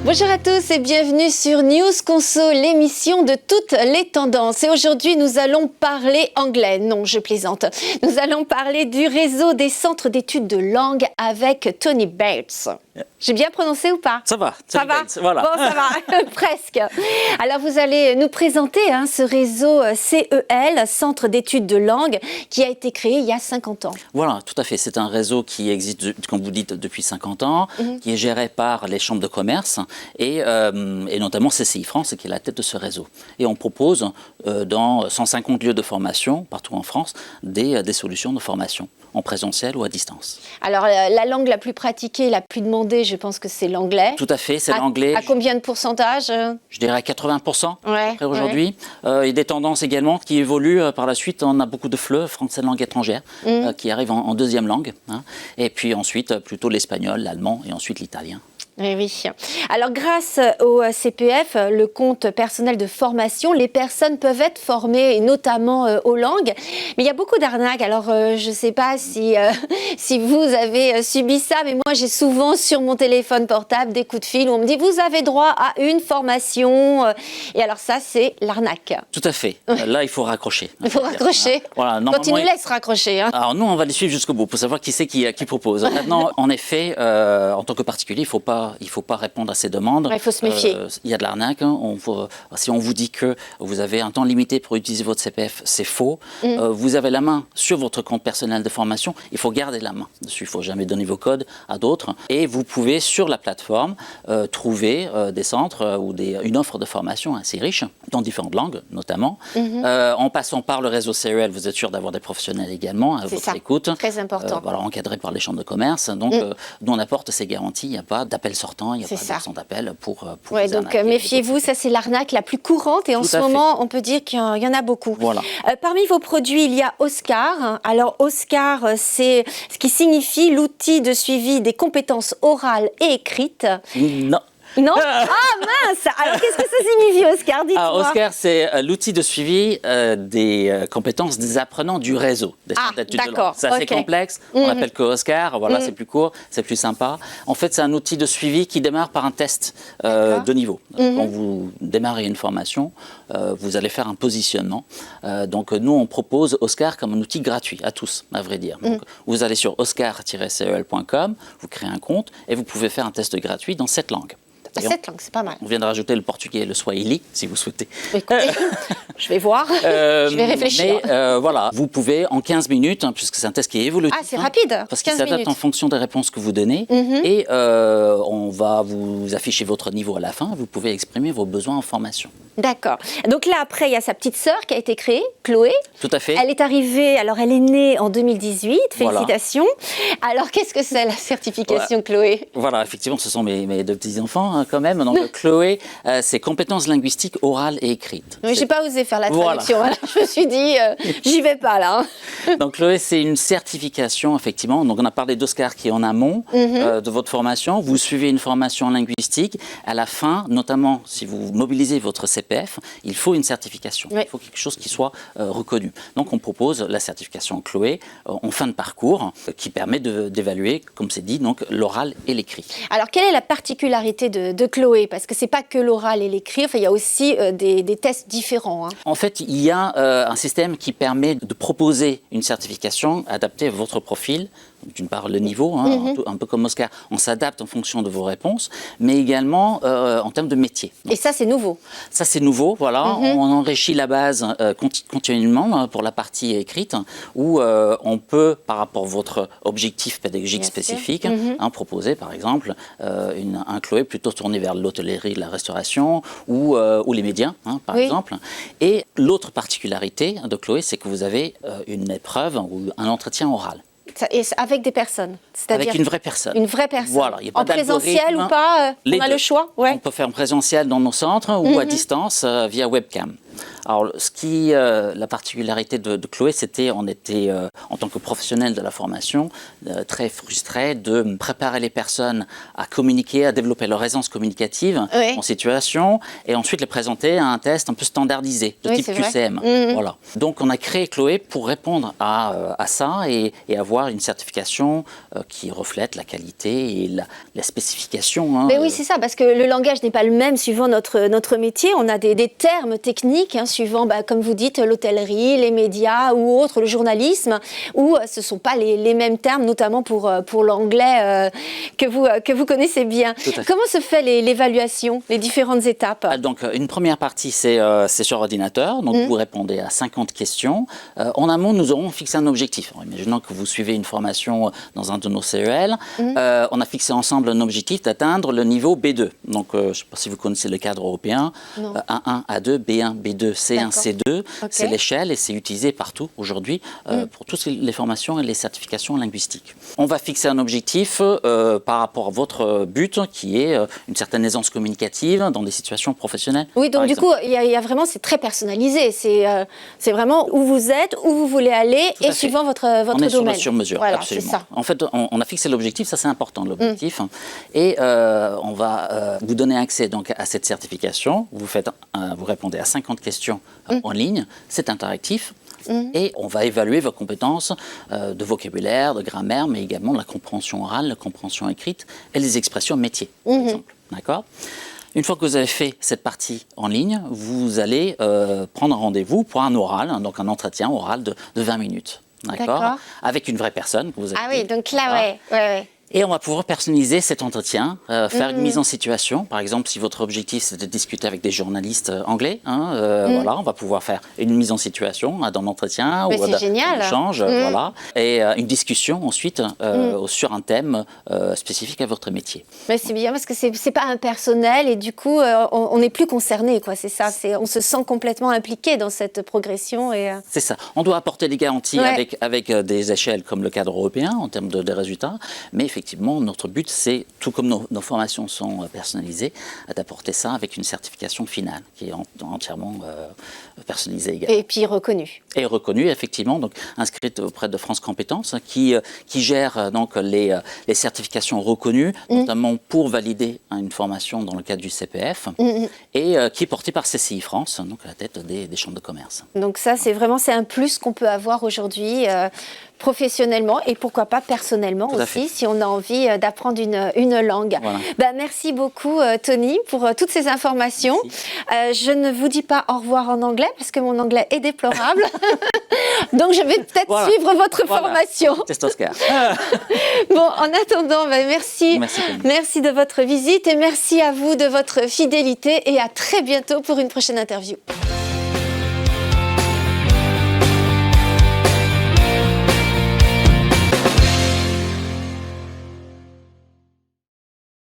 Bonjour à tous et bienvenue sur News Conso, l'émission de toutes les tendances. Et aujourd'hui, nous allons parler anglais. Non, je plaisante. Nous allons parler du réseau des centres d'études de langue avec Tony Bates. J'ai bien prononcé ou pas? Ça va. Ça va? Voilà. Bon, ça va, presque. Alors, vous allez nous présenter ce réseau CEL, Centre d'études de langue, qui a été créé il y a 50 ans. Voilà, tout à fait. C'est un réseau qui existe, comme vous dites, depuis 50 ans, qui est géré par les chambres de commerce et notamment CCI France, qui est la tête de ce réseau. Et on propose dans 150 lieux de formation, partout en France, des solutions de formation, en présentiel ou à distance. Alors, la langue la plus pratiquée, la plus demandée, je pense que c'est l'anglais. Tout à fait, c'est l'anglais. À combien de pourcentage? Je dirais 80% ouais, aujourd'hui. Et des tendances également qui évoluent par la suite. On a beaucoup de FLE, français langue étrangère, qui arrivent en deuxième langue. Et puis ensuite, plutôt l'espagnol, l'allemand et ensuite l'italien. Oui. Alors, grâce au CPF, le compte personnel de formation, les personnes peuvent être formées, notamment aux langues. Mais il y a beaucoup d'arnaques. Alors, je ne sais pas si vous avez subi ça, mais moi, j'ai souvent sur mon téléphone portable des coups de fil où on me dit « Vous avez droit à une formation ». Et alors ça, c'est l'arnaque. Tout à fait. Là, il faut raccrocher. Il faut raccrocher. Voilà, quand ils nous laissent raccrocher. Alors, nous, on va les suivre jusqu'au bout pour savoir qui c'est qui propose. Maintenant, en effet, en tant que particulier, il ne faut pas répondre à ces demandes. Il faut se méfier. Il y a de l'arnaque. Si on vous dit que vous avez un temps limité pour utiliser votre CPF, c'est faux. Vous avez la main sur votre compte personnel de formation. Il faut garder la main dessus. Il ne faut jamais donner vos codes à d'autres. Et vous pouvez, sur la plateforme, trouver des centres ou une offre de formation assez riche, dans différentes langues, notamment. En passant par le réseau CEL, vous êtes sûr d'avoir des professionnels également à votre écoute. Très important. Voilà, encadrés par les chambres de commerce. Donc, nous, on apporte ces garanties. Il n'y a pas d'appel sortant. Il n'y a pas d'absence d'appel pour les donc méfiez-vous, ça c'est l'arnaque la plus courante et en ce moment on peut dire qu'il y en a beaucoup. Voilà. Parmi vos produits, il y a Oscar. Alors Oscar, c'est ce qui signifie l'outil de suivi des compétences orales et écrites. Non. Ah mince! Alors qu'est-ce que ça signifie, Oscar? Dites-moi. Oscar, c'est l'outil de suivi des compétences des apprenants du réseau des centres d'études de langue. C'est assez complexe. On l'appelle que Oscar. Voilà, c'est plus court, c'est plus sympa. En fait, c'est un outil de suivi qui démarre par un test de niveau. Quand vous démarrez une formation, vous allez faire un positionnement. Donc, nous, on propose Oscar comme un outil gratuit à tous, à vrai dire. Donc, vous allez sur oscar-cel.com, vous créez un compte et vous pouvez faire un test gratuit dans 7 langues. Cette langue, c'est pas mal. On vient de rajouter le portugais et le swahili, si vous souhaitez. Écoutez, je vais voir, je vais réfléchir. Mais voilà, vous pouvez en 15 minutes, puisque c'est un test qui est évolutif. Ah, c'est rapide. Parce qu'il s'adapte en fonction des réponses que vous donnez. Et on va vous afficher votre niveau à la fin. Vous pouvez exprimer vos besoins en formation. D'accord. Donc là, après, il y a sa petite sœur qui a été créée, Chloé. Tout à fait. Elle est arrivée, alors elle est née en 2018. Félicitations. Voilà. Alors, qu'est-ce que c'est la certification Chloé? Voilà, effectivement, ce sont mes deux petits-enfants quand même. Donc, Chloé, c'est compétences linguistiques orales et écrites. Mais j'ai pas osé faire la traduction. Voilà. Je me suis dit, j'y vais pas là. Donc, Chloé, c'est une certification, effectivement. Donc, on a parlé d'Oscar qui est en amont de votre formation. Vous suivez une formation linguistique. À la fin, notamment, si vous mobilisez votre CPF, il faut une certification. Il faut quelque chose qui soit reconnu. Donc, on propose la certification Chloé en fin de parcours qui permet d'évaluer, comme c'est dit, donc l'oral et l'écrit. Alors, quelle est la particularité de Chloé? Parce que c'est pas que l'oral et l'écrit, enfin, il y a aussi des tests différents. En fait, il y a un système qui permet de proposer une certification adaptée à votre profil. D'une part, le niveau, un peu comme Oscar, on s'adapte en fonction de vos réponses, mais également en termes de métier. Et ça, c'est nouveau? Ça, c'est nouveau, voilà. On enrichit la base continuellement pour la partie écrite, où on peut, par rapport à votre objectif pédagogique spécifique, proposer, par exemple, un Chloé plutôt tourné vers l'hôtellerie, la restauration ou les médias, par exemple. Et l'autre particularité de Chloé, c'est que vous avez une épreuve ou un entretien oral. Et avec des personnes, avec une vraie personne. Une vraie personne. Voilà, y a pas en présentiel ou pas, on a le choix. On peut faire en présentiel dans nos centres ou à distance via webcam. Alors, la particularité de Chloé, on était, en tant que professionnel de la formation, très frustrés de préparer les personnes à communiquer, à développer leur aisance communicative en situation, et ensuite les présenter à un test un peu standardisé, de type QCM. Voilà. Donc, on a créé Chloé pour répondre à ça et avoir une certification qui reflète la qualité et la spécification. Mais oui, c'est ça, parce que le langage n'est pas le même suivant notre métier. On a des termes techniques, suivant, comme vous dites, l'hôtellerie, les médias ou autres, le journalisme, où ce ne sont pas les mêmes termes, notamment pour l'anglais que vous connaissez bien. Comment se fait l'évaluation, les différentes étapes? Donc, une première partie, c'est sur ordinateur. Donc, vous répondez à 50 questions. En amont, nous aurons fixé un objectif. Alors, imaginons que vous suivez une formation dans un de nos CEL. On a fixé ensemble un objectif d'atteindre le niveau B2. Donc, je ne sais pas si vous connaissez le cadre européen. A1, A2, B1, B2, C1, C2. C'est l'échelle et c'est utilisé partout aujourd'hui pour toutes les formations et les certifications linguistiques. On va fixer un objectif par rapport à votre but qui est une certaine aisance communicative dans des situations professionnelles. Oui, donc du coup, il y a vraiment, c'est très personnalisé. C'est vraiment où vous êtes, où vous voulez aller et suivant votre domaine. On est sur le sur-mesure, voilà, absolument. Ça. En fait, on a fixé l'objectif, ça c'est important, l'objectif. Et on va vous donner accès donc, à cette certification. Vous répondez à 50 questions en ligne, c'est interactif. Et on va évaluer vos compétences de vocabulaire, de grammaire, mais également la compréhension orale, la compréhension écrite et les expressions métiers, par exemple. D'accord ? Une fois que vous avez fait cette partie en ligne, vous allez prendre un rendez-vous pour un oral, donc un entretien oral de 20 minutes. D'accord ? Avec une vraie personne que vous avez. Ah oui, donc là, ouais. Et on va pouvoir personnaliser cet entretien, faire une mise en situation. Par exemple, si votre objectif c'est de discuter avec des journalistes anglais, voilà, on va pouvoir faire une mise en situation dans l'entretien ou un échange, voilà, et une discussion ensuite sur un thème spécifique à votre métier. Mais c'est bien parce que c'est pas impersonnel et du coup on n'est plus concerné, quoi. C'est ça, on se sent complètement impliqué dans cette progression et. C'est ça. On doit apporter des garanties avec des échelles comme le cadre européen en termes de résultats, mais effectivement, notre but, c'est, tout comme nos formations sont personnalisées, d'apporter ça avec une certification finale qui est entièrement personnalisée également. Et puis reconnue. Et reconnue, effectivement, donc inscrite auprès de France Compétences, qui gère donc les certifications reconnues, notamment pour valider une formation dans le cadre du CPF, et qui est portée par CCI France, donc à la tête des chambres de commerce. Donc ça, c'est un plus qu'on peut avoir aujourd'hui. Professionnellement et pourquoi pas personnellement aussi, si on a envie d'apprendre une langue. Voilà. Merci beaucoup Tony pour toutes ces informations. Je ne vous dis pas au revoir en anglais parce que mon anglais est déplorable. Donc je vais peut-être suivre votre formation. C'est Oscar. Bon, en attendant, merci de votre visite et merci à vous de votre fidélité et à très bientôt pour une prochaine interview.